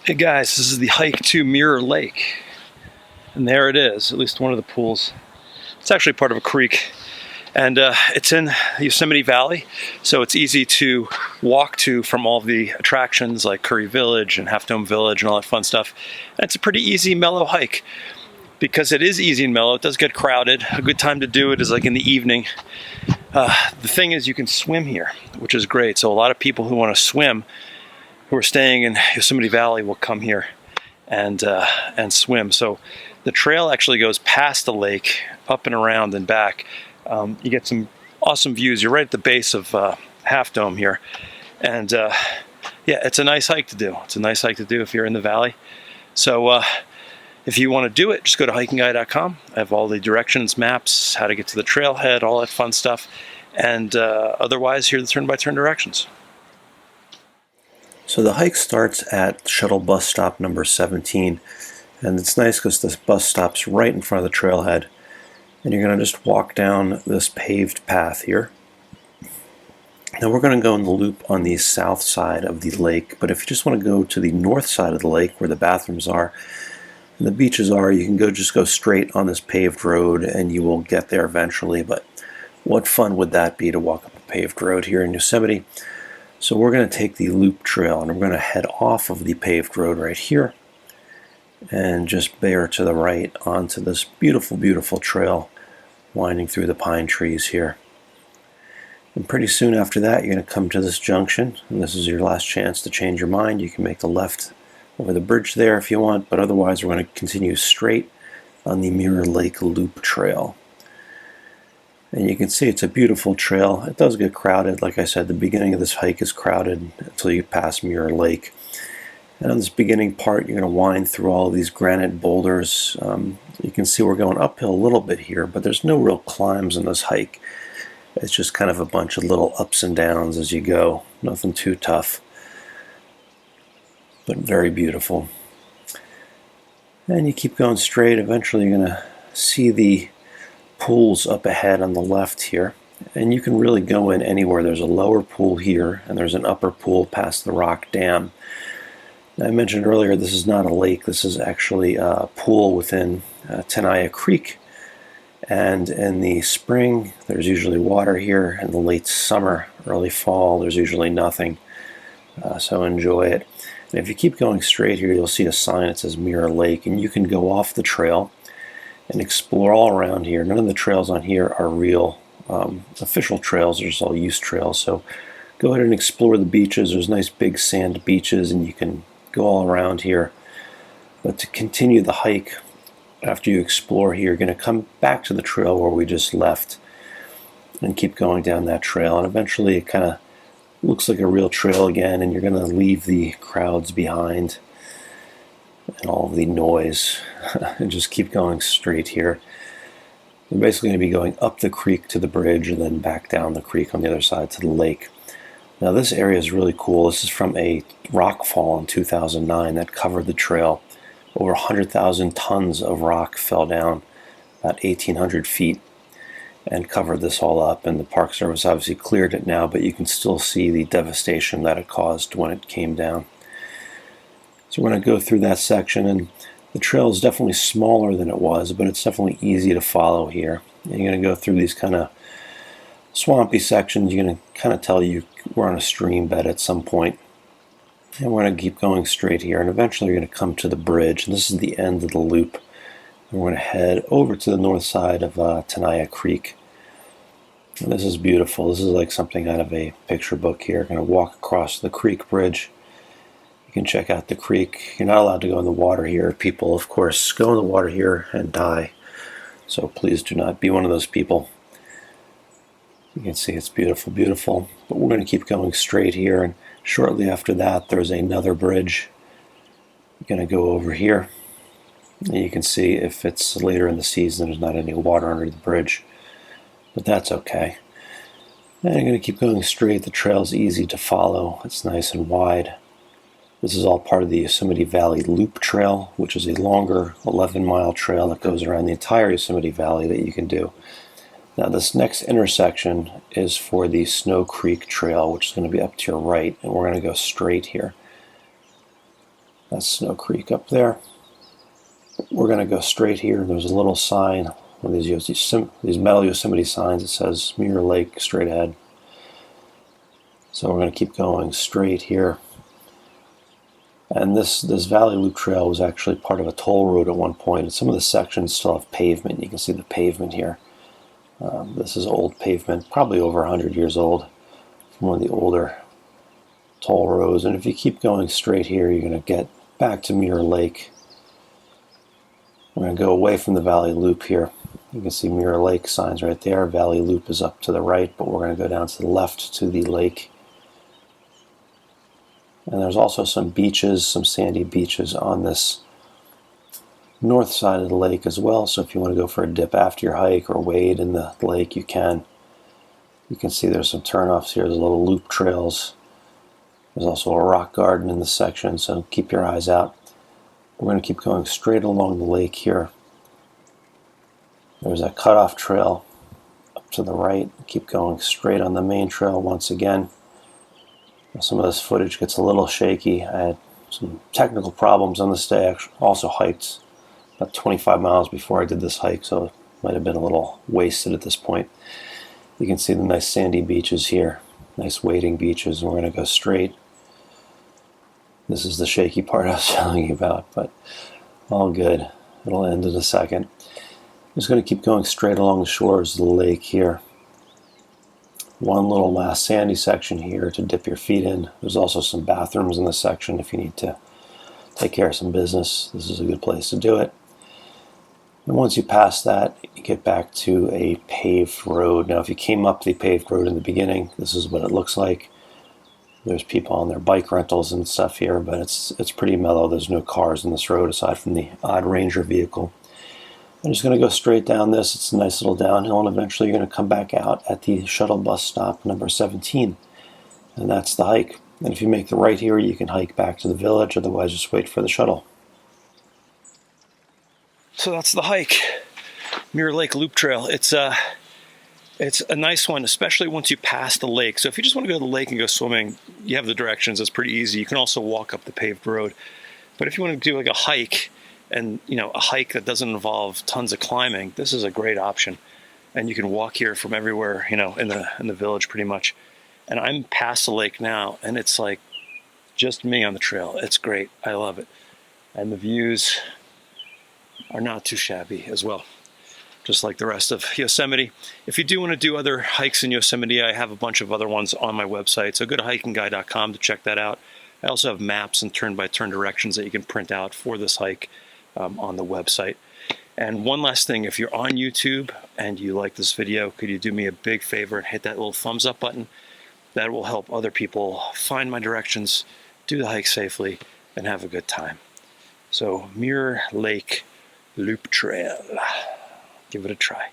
Hey guys, this is the hike to Mirror Lake. And there it is, at least one of the pools. It's actually part of a creek. And it's in Yosemite Valley, so it's easy to walk to from all the attractions like Curry Village and Half Dome Village and all that fun stuff. And it's a pretty easy, mellow hike. Because it is easy and mellow, it does get crowded. A good time to do it is like in the evening. The thing is you can swim here, which is great. So a lot of people who want to swim, who are staying in Yosemite Valley, will come here and swim. So the trail actually goes past the lake, up and around and back. You get some awesome views. You're right at the base of Half Dome here. And yeah, it's a nice hike to do. It's a nice hike to do if you're in the valley. So if you want to do it, just go to HikingGuy.com. I have all the directions, maps, how to get to the trailhead, all that fun stuff. And otherwise, here are the turn-by-turn directions. So the hike starts at shuttle bus stop number 17. And it's nice because this bus stop's right in front of the trailhead. And you're going to just walk down this paved path here. Now we're going to go in the loop on the south side of the lake, but if you just want to go to the north side of the lake where the bathrooms are and the beaches are, you can just go straight on this paved road and you will get there eventually. But what fun would that be to walk up a paved road here in Yosemite? So we're going to take the loop trail and we're going to head off of the paved road right here and just bear to the right onto this beautiful, beautiful trail winding through the pine trees here. And pretty soon after that, you're going to come to this junction, and this is your last chance to change your mind. You can make the left over the bridge there if you want, but otherwise we're going to continue straight on the Mirror Lake Loop Trail. And you can see it's a beautiful trail. It does get crowded. Like I said, the beginning of this hike is crowded until you pass Mirror Lake. And on this beginning part, you're going to wind through all of these granite boulders. You can see we're going uphill a little bit here, but there's no real climbs in this hike. It's just kind of a bunch of little ups and downs as you go. Nothing too tough, but very beautiful. And you keep going straight. Eventually you're going to see the pools up ahead on the left here. And you can really go in anywhere. There's a lower pool here, and there's an upper pool past the rock dam. I mentioned earlier this is not a lake, this is actually a pool within Tenaya Creek. And in the spring, there's usually water here. In the late summer, early fall, there's usually nothing. So enjoy it. And if you keep going straight here, you'll see a sign that says Mirror Lake, and you can go off the trail and explore all around here. None of the trails on here are real official trails, they're just all use trails. So go ahead and explore the beaches. There's nice big sand beaches, and you can go all around here. But to continue the hike, after you explore here, you're going to come back to the trail where we just left and keep going down that trail. And eventually it kind of looks like a real trail again, and you're going to leave the crowds behind and all of the noise and just keep going straight here. You're basically going to be going up the creek to the bridge and then back down the creek on the other side to the lake. Now this area is really cool. This is from a rock fall in 2009 that covered the trail. Over 100,000 tons of rock fell down about 1,800 feet and covered this all up. And the Park Service obviously cleared it now, but you can still see the devastation that it caused when it came down. So we're going to go through that section, and the trail is definitely smaller than it was, but it's definitely easy to follow here. You're going to go through these kind of swampy sections. You're going to kind of tell we're on a stream bed at some point. And we're going to keep going straight here, and eventually you're going to come to the bridge, and this is the end of the loop. And we're going to head over to the north side of Tenaya Creek. And this is beautiful. This is like something out of a picture book here. We're going to walk across the creek bridge. You can check out the creek. You're not allowed to go in the water here. People, of course, go in the water here and die. So please do not be one of those people. You can see it's beautiful, beautiful. But we're going to keep going straight here, and shortly after that, there's another bridge. You're going to go over here, and you can see if it's later in the season, there's not any water under the bridge, but that's okay. And you're going to keep going straight. The trail's easy to follow. It's nice and wide. This is all part of the Yosemite Valley Loop Trail, which is a longer 11-mile trail that goes around the entire Yosemite Valley that you can do. Now this next intersection is for the Snow Creek Trail, which is going to be up to your right, and we're going to go straight here. That's Snow Creek up there. We're going to go straight here. There's a little sign, one of these metal Yosemite signs that says Mirror Lake straight ahead. So we're going to keep going straight here. And this Valley Loop Trail was actually part of a toll road at one point. And some of the sections still have pavement. You can see the pavement here. This is old pavement, probably over 100 years old, from one of the older toll roads. And if you keep going straight here, you're going to get back to Mirror Lake. We're going to go away from the Valley Loop here. You can see Mirror Lake signs right there. Valley Loop is up to the right, but we're going to go down to the left to the lake. And there's also some beaches, some sandy beaches on this north side of the lake as well. So if you want to go for a dip after your hike or wade in the lake, you can. You can see there's some turnoffs here. There's little loop trails. There's also a rock garden in this section, so keep your eyes out. We're going to keep going straight along the lake here. There's a cutoff trail up to the right. Keep going straight on the main trail once again. Some of this footage gets a little shaky. I had some technical problems on this day. I also hiked about 25 miles before I did this hike, so it might have been a little wasted at this point. You can see the nice sandy beaches here, nice wading beaches, and we're going to go straight. This is the shaky part I was telling you about, but all good. It'll end in a second. I'm just going to keep going straight along the shores of the lake here. One little last sandy section here to dip your feet in. There's also some bathrooms in this section if you need to take care of some business. This is a good place to do it. And once you pass that, you get back to a paved road. Now, if you came up the paved road in the beginning, this is what it looks like. There's people on their bike rentals and stuff here, but it's pretty mellow. There's no cars in this road aside from the odd Ranger vehicle. I'm just going to go straight down this. It's a nice little downhill, and eventually you're going to come back out at the shuttle bus stop number 17. And that's the hike. And if you make the right here, you can hike back to the village. Otherwise, just wait for the shuttle. So that's the hike, Mirror Lake Loop Trail. It's a nice one, especially once you pass the lake. So if you just want to go to the lake and go swimming, you have the directions. It's pretty easy. You can also walk up the paved road. But if you want to do like a hike, and a hike that doesn't involve tons of climbing, this is a great option. And you can walk here from everywhere, in the village pretty much. And I'm past the lake now, and it's like just me on the trail. It's great. I love it. And the views are not too shabby as well, just like the rest of Yosemite. If you do want to do other hikes in Yosemite, I have a bunch of other ones on my website. So go to HikingGuy.com to check that out. I also have maps and turn-by-turn directions that you can print out for this hike on the website. And one last thing, if you're on YouTube and you like this video, could you do me a big favor and hit that little thumbs up button? That will help other people find my directions, do the hike safely, and have a good time. So Mirror Lake Loop Trail. Give it a try.